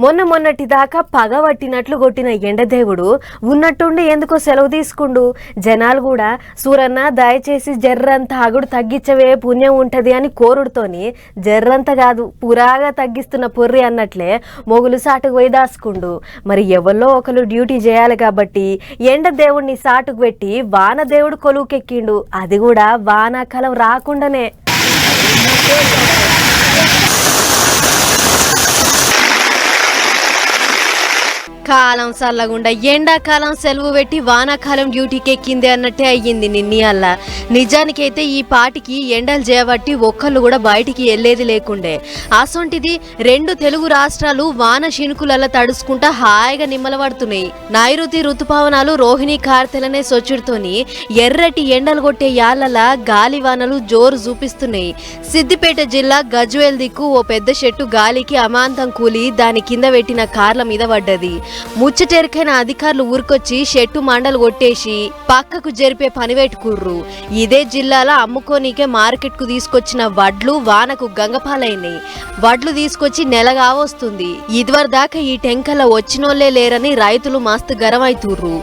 మొన్నటి దాకా పగబట్టినట్లు కొట్టిన ఎండదేవుడు ఉన్నట్టుండి ఎందుకో సెలవు తీసుకుండు. జనాలు కూడా సూరన్న దయచేసి జర్రంత అగుడు తగ్గించవే పుణ్యం ఉంటది అని కోరుడుతోని జర్రంత కాదు పురాగా తగ్గిస్తున్న పొర్రి అన్నట్లే మొగులు సాటుకు పోయి దాసుకుండు. మరి ఎవరిలో ఒకరు డ్యూటీ చేయాలి కాబట్టి ఎండదేవుడిని సాటుకు పెట్టి వానదేవుడు కొలువుకెక్కిండు. అది కూడా వానాకాలం రాకుండానే. కాలం చల్లగుండా ఎండాకాలం సెలవు పెట్టి వానాకాలం డ్యూటీకి ఎక్కింది అన్నట్టే అయ్యింది నిన్ని అల్లా. నిజానికైతే ఈ పాటికి ఎండలు చేయబట్టి ఒక్కళ్ళు కూడా బయటికి వెళ్ళేది లేకుండే. అసొంటిది 2 తెలుగు రాష్ట్రాలు వాన శినుకులలా తడుచుకుంటా హాయిగా నిమ్మలపడుతున్నాయి. నైరుతి ఋతుపవనాలు రోహిణి కార్తెలనే సొచ్చుడుతోని ఎర్రటి ఎండలు కొట్టే యాళ్లలా గాలి వానలు జోరు చూపిస్తున్నాయి. సిద్దిపేట జిల్లా గజ్వేల్ దిక్కు ఓ పెద్ద చెట్టు గాలికి అమాంతం కూలి దాని కింద పెట్టిన కార్ల మీద పడ్డది. ముచ్చటెరికైన అధికారులు ఊరికొచ్చి చెట్టు మండలు కొట్టేసి పక్కకు జరిపే పని పెట్టుకుర్రు. ఇదే జిల్లాలో అమ్ముకోనీకే మార్కెట్ కు తీసుకొచ్చిన వడ్లు వానకు గంగపాలైనాయి. వడ్లు తీసుకొచ్చి నెలగా వస్తుంది. ఇదివరదాకా ఈ టెంకల వచ్చినోళ్లే లేరని రైతులు మస్తు గరమైతుర్రు.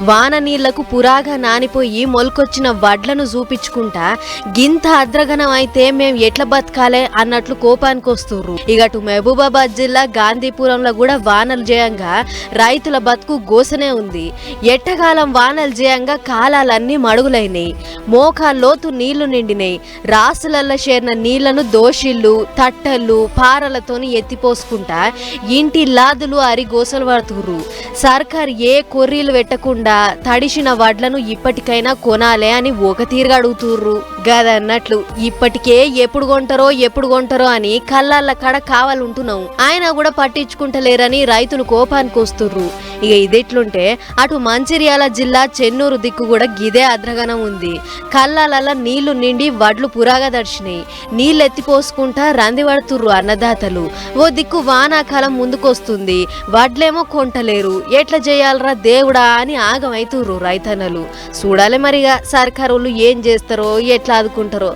వాన నీళ్లకు పురాగా నానిపోయి మొలకొచ్చిన వడ్లను చూపించుకుంటా గింత అద్రగనం అయితే మేం ఎట్లా బతకాలే అన్నట్లు కోపానికి వస్తుర్రు. ఇగటు మహబూబాబాద్ జిల్లా గాంధీపురంలో కూడా వానలు జయంగా రైతుల బతుకు గోసనే ఉంది. ఎట్టకాలం వానలు జయంగా కాలాలన్నీ మడుగులైనాయి. మోకాల్లోతు నీళ్లు నిండినాయి. రాసులల్లో చేరిన నీళ్లను దోషిళ్ళు తట్టళ్ళు పారలతోని ఎత్తిపోసుకుంటా ఇంటి లాదులు అరి గోసలు పడుతుర్రు. సర్కార్ ఏ కొర్రీలు పెట్టకుండా తడిసిన వడ్లను ఇప్పటికైనా కొనాలే అని ఒక తీరుగా అడుగుతుర్రు. గదన్నట్లు ఇప్పటికే ఎప్పుడు కొంటారో అని కళ్ళాళ్ళ కడ కావాలంటున్నాం. ఆయన కూడా పట్టించుకుంటలేరని రైతులు కోపానికి వస్తుర్రు. ఇక ఇదెట్లుంటే అటు మంచిర్యాల జిల్లా చెన్నూరు దిక్కు కూడా గిదే అద్రగనం ఉంది. కళ్ళాలల్ల నీళ్లు నిండి వడ్లు పురాగా దర్శినాయి. నీళ్ళు ఎత్తిపోసుకుంటా రంది పడుతుర్రు అన్నదాతలు. ఓ దిక్కు వానాకాలం ముందుకొస్తుంది, వడ్లేమో కొంటలేరు. ఎట్లా చేయాలరా దేవుడా అని ఆగమైతుర్రు రైతన్నలు. చూడాలి మరిగా సర్కారోళ్ళు ఏం చేస్తారో ఎట్లా ఆదుకుంటారో.